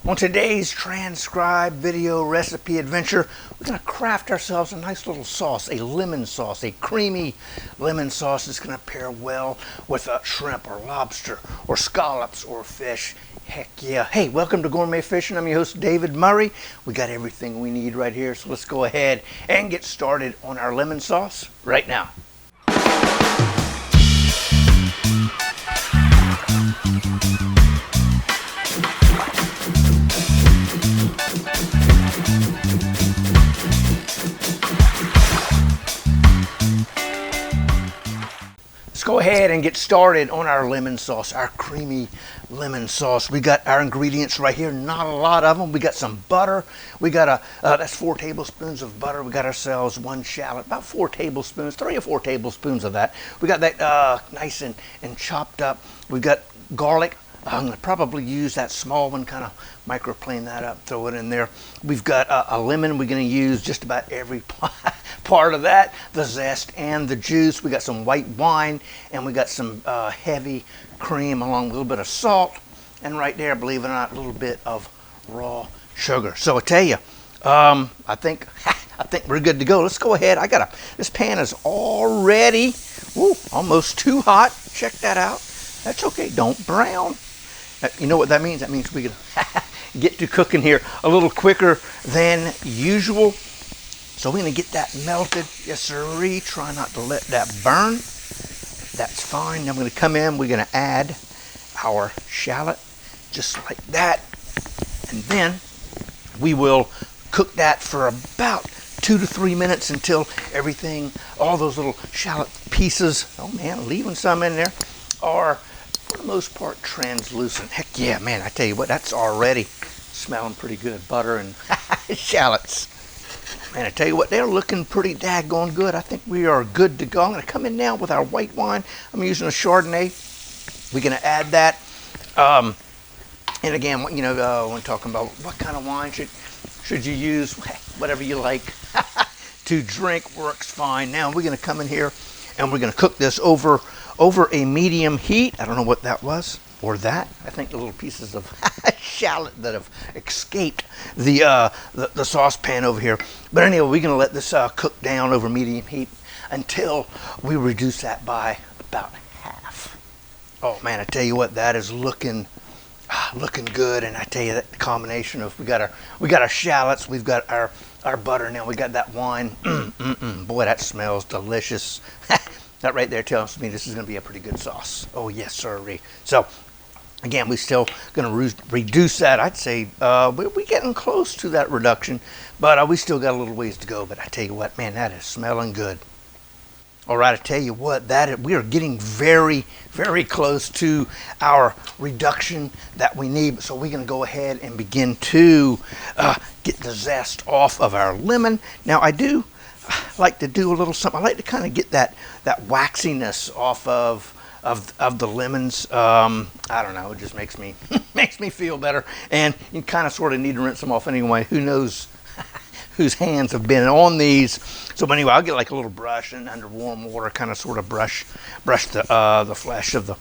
On today's transcribed video recipe adventure, we're going to craft ourselves a nice little sauce, a lemon sauce, a creamy lemon sauce that's going to pair well with shrimp or lobster or scallops or fish. Heck yeah. Hey, welcome to Gourmet Fishing. I'm your host, David Murray. We got everything we need right here, so let's go ahead and get started on our lemon sauce right now. Let's go ahead and get started on our lemon sauce, our creamy lemon sauce. We got our ingredients right here, not a lot of them. We got some butter. We got that's 4 tablespoons of butter. We got ourselves 1 shallot, about 4 tablespoons, 3 or 4 tablespoons of that. We got that nice and chopped up. We've got garlic. I'm going to probably use that small one, kind of microplane that up, throw it in there. We've got a lemon. We're going to use just about every part of that, the zest and the juice. We got some white wine, and we got some heavy cream along with a little bit of salt, and right there, believe it or not, a little bit of raw sugar. So I tell you, I think we're good to go. Let's go ahead. This pan is already almost too hot. Check that out. That's okay. Don't brown. You know what that means? That means we can get to cooking here a little quicker than usual. So we're going to get that melted. Yes, sirree. Try not to let that burn. That's fine. Then we're going to come in. We're going to add our shallot just like that. And then we will cook that for about 2 to 3 minutes until everything, all those little shallot pieces, oh man, leaving some in there, are for the most part translucent. Heck yeah, man, I tell you what, that's already smelling pretty good. Butter and shallots. Man, I tell you what, they're looking pretty daggone good. I think we are good to go. I'm going to come in now with our white wine. I'm using a Chardonnay. We're going to add that. And again, you know, when talking about what kind of wine should you use, whatever you like to drink works fine. Now we're going to come in here and we're going to cook this over a medium heat. I don't know what that was, or that. I think the little pieces of shallot that have escaped the saucepan over here. But anyway, we're going to let this cook down over medium heat until we reduce that by about half. Oh man, I tell you what, that is looking good. And I tell you that the combination of we got our shallots, we've got our butter, now we got that wine. Boy, that smells delicious. That right there tells me this is going to be a pretty good sauce. Oh yes, sirree. So again, we're still going to reduce that. I'd say we're getting close to that reduction, but we still got a little ways to go. But I tell you what, man, that is smelling good. All right, I tell you what, we are getting very, very close to our reduction that we need. So we're going to go ahead and begin to get the zest off of our lemon. Now, I do like to do a little something. I like to kind of get that waxiness off of the lemons. I don't know, it just makes me makes me feel better. And you kind of sort of need to rinse them off anyway. Who knows whose hands have been on these. So anyway, I'll get like a little brush and under warm water, kind of sort of brush the flesh of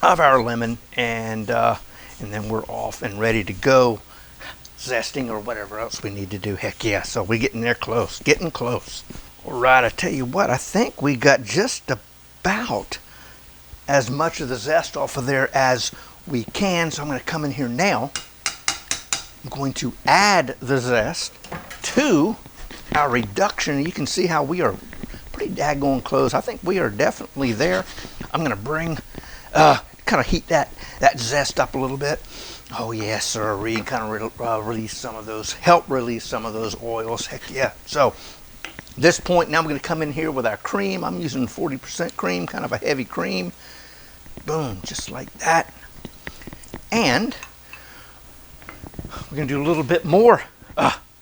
our lemon, and then we're off and ready to go zesting or whatever else we need to do. Heck yeah. So we're getting there close, getting close. All right, I tell you what, I think we got just about as much of the zest off of there as we can. So I'm going to come in here now. I'm going to add the zest to our reduction. You can see how we are pretty daggone close. I think we are definitely there. I'm going to bring, kind of heat that zest up a little bit. Oh yes, sirree. Kind of release some of those, help release some of those oils. Heck yeah. So at this point, now we're going to come in here with our cream. I'm using 40% cream, kind of a heavy cream. Boom, just like that. And we're going to do a little bit more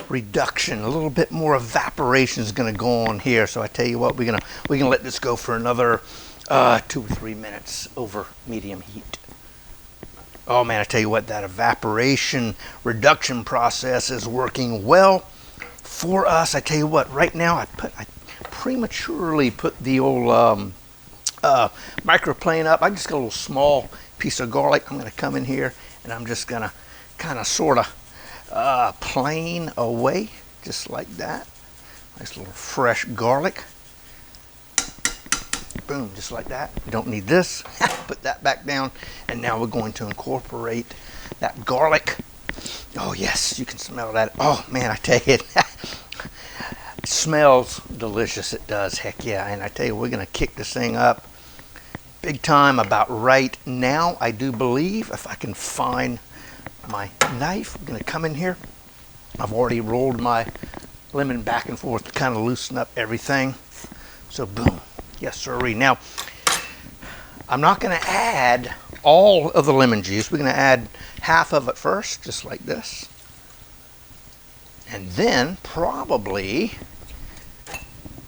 reduction, a little bit more evaporation is going to go on here. So I tell you what, we're gonna let this go for another 2 or 3 minutes over medium heat. Oh man, I tell you what, that evaporation reduction process is working well for us. I tell you what, right now I prematurely put the old microplane up. I just got a little small piece of garlic. I'm going to come in here and I'm just going to kind of sort of plane away, just like that. Nice little fresh garlic. Boom, just like that. We don't need this. Put that back down. And now we're going to incorporate that garlic. Oh yes, you can smell that. Oh man, I tell you, it smells delicious. It does, heck yeah. And I tell you, we're gonna kick this thing up big time about right now. I do believe, if I can find my knife, I'm gonna come in here. I've already rolled my lemon back and forth to kind of loosen up everything. So boom, yes sirree. Now, I'm not gonna add all of the lemon juice. We're gonna add half of it first, just like this. And then probably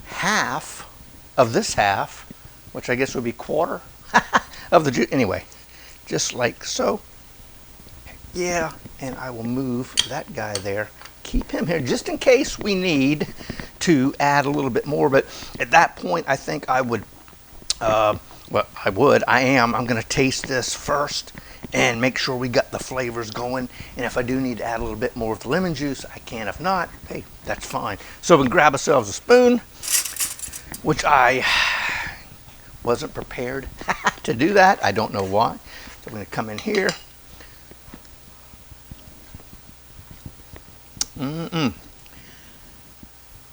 half of this half, which I guess would be quarter of the juice. Anyway, just like so. Yeah, and I will move that guy there. Keep him here just in case we need to add a little bit more. But at that point, I think I would, I'm going to taste this first and make sure we got the flavors going. And if I do need to add a little bit more of the lemon juice, I can. If not, hey, that's fine. So we can grab ourselves a spoon, which I wasn't prepared to do that. I don't know why. So I'm going to come in here.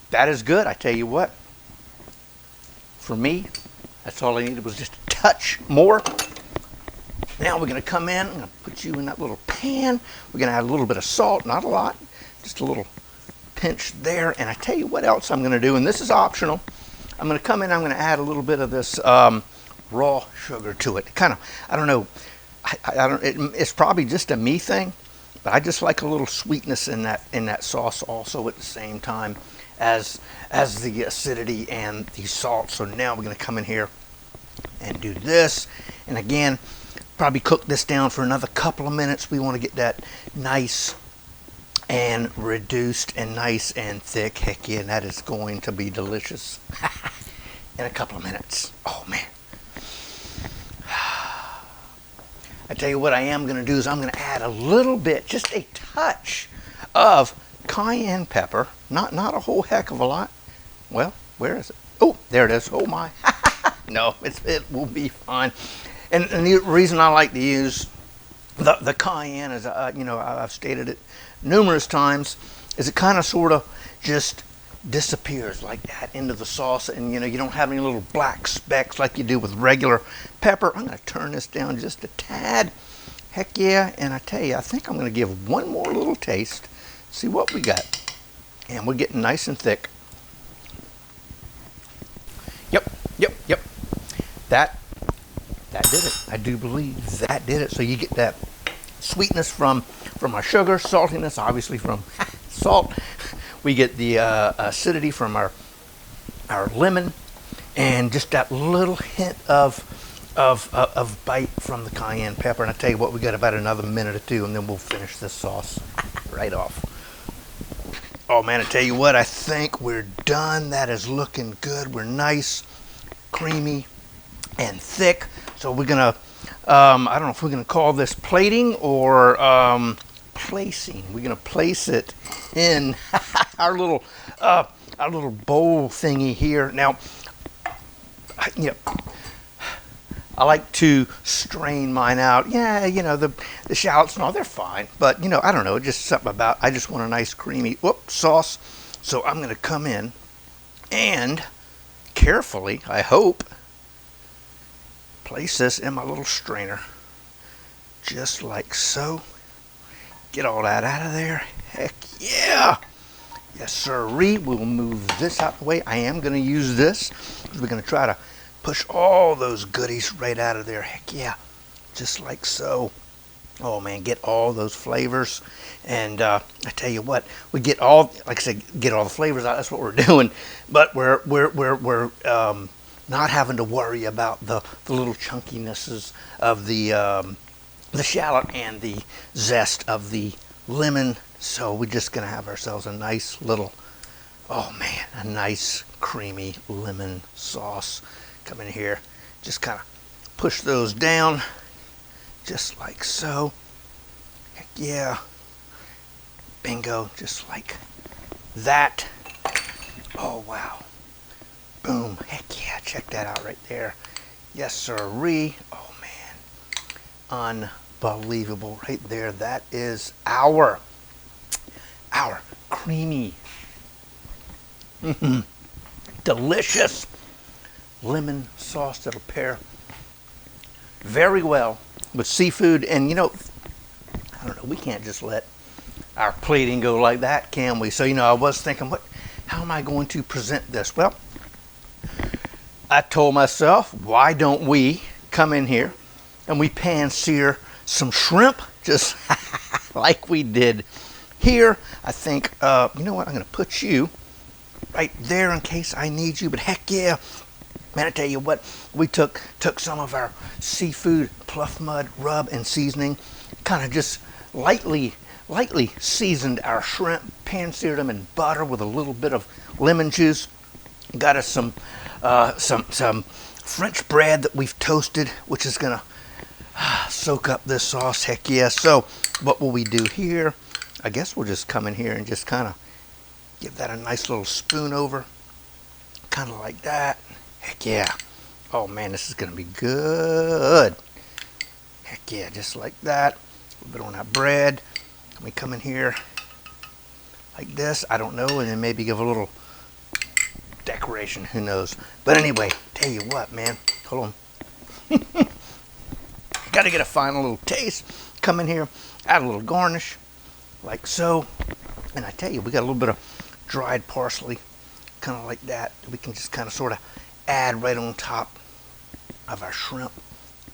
That is good. I tell you what, for me, that's all I needed was just a touch more. Now we're going to come in. I'm going to put you in that little pan. We're going to add a little bit of salt, not a lot, just a little pinch there. And I tell you what else I'm going to do, and this is optional. I'm going to come in. I'm going to add a little bit of this raw sugar to it. Kind of, I don't know. It's probably just a me thing. But I just like a little sweetness in that sauce also at the same time as the acidity and the salt. So now we're going to come in here and do this. And again, probably cook this down for another couple of minutes. We want to get that nice and reduced and nice and thick. Heck yeah, and that is going to be delicious in a couple of minutes. Oh man. I tell you what I am going to do is I'm going to add a little bit, just a touch of cayenne pepper. Not a whole heck of a lot. Well, where is it? Oh, there it is. Oh my. No, it will be fine. And the reason I like to use the cayenne is, I've stated it numerous times, is it kind of sort of just disappears like that into the sauce, and you don't have any little black specks like you do with regular pepper. I'm going to turn this down just a tad. Heck yeah. And I tell you, I think I'm going to give one more little taste, see what we got. And we're getting nice and thick. Yep. That did it. I do believe that did it. So you get that sweetness from our sugar, saltiness obviously from salt. We get the acidity from our lemon, and just that little hint of bite from the cayenne pepper. And I tell you what, we got about another minute or two, and then we'll finish this sauce right off. Oh man, I tell you what, I think we're done. That is looking good. We're nice, creamy, and thick. So we're gonna, I don't know if we're gonna call this plating or placing. We're gonna place it in our little bowl thingy here. Now, I like to strain mine out. Yeah, the shallots and all, they're fine. But I don't know, just something about, I just want a nice creamy sauce. So I'm gonna come in and carefully, I hope, place this in my little strainer, just like so. Get all that out of there. Heck yeah. Yes, sirree. We'll move this out the way. I am going to use this because we're going to try to push all those goodies right out of there. Heck yeah. Just like so. Oh man, get all those flavors. And I tell you what, we get all, like I said, get all the flavors out. That's what we're doing. But we're not having to worry about the little chunkinesses of the shallot and the zest of the lemon. So we're just gonna have ourselves a nice little, oh man, a nice creamy lemon sauce. Come in here, just kind of push those down just like so. Heck yeah. Bingo, just like that. Oh, wow. Boom. Heck yeah, check that out right there. Yes, sirree. Oh, man. Unbelievable right there. That is our creamy, delicious lemon sauce that'll pair very well with seafood. And, you know, I don't know, we can't just let our plating go like that, can we? So, you know, I was thinking, how am I going to present this? Well, I told myself, why don't we come in here and we pan sear some shrimp just like we did here. I think, you know what, I'm going to put you right there in case I need you. But heck yeah, man, I tell you what, we took some of our seafood pluff mud rub and seasoning, kind of just lightly seasoned our shrimp, pan seared them in butter with a little bit of lemon juice. Got us some French bread that we've toasted, which is gonna soak up this sauce. Heck yeah. So what will we do here? I guess we'll just come in here and just kind of give that a nice little spoon over, kind of like that. Heck yeah. Oh man, this is gonna be good. Heck yeah, just like that. A little bit on that bread. Let me come in here like this, I don't know, and then maybe give a little decoration, who knows. But anyway, tell you what, man, hold on. Got to get a final little taste. Come in here, add a little garnish, like so. And I tell you, we got a little bit of dried parsley, kind of like that. We can just kind of sort of add right on top of our shrimp.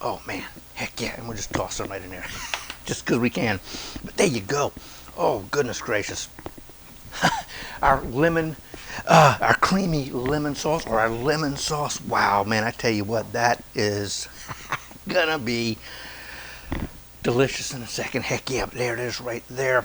Oh man, heck yeah, and we'll just toss them right in there. Just because we can. But there you go. Oh, goodness gracious. Our creamy lemon sauce, or our lemon sauce. Wow, man, I tell you what, that is gonna be delicious in a second. Heck yeah, there it is right there.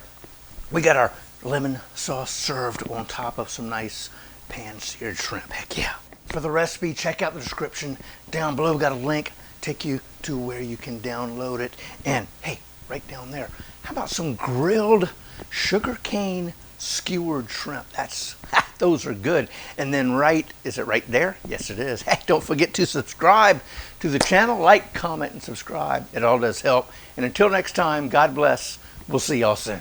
We got our lemon sauce served on top of some nice pan-seared shrimp. Heck yeah. For the recipe, check out the description down below. We got a link, take you to where you can download it. And hey, right down there, how about some grilled sugarcane skewered shrimp? Those are good. And then is it right there? Yes, it is. Hey, don't forget to subscribe to the channel. Like, comment, and subscribe. It all does help. And until next time, God bless. We'll see y'all soon.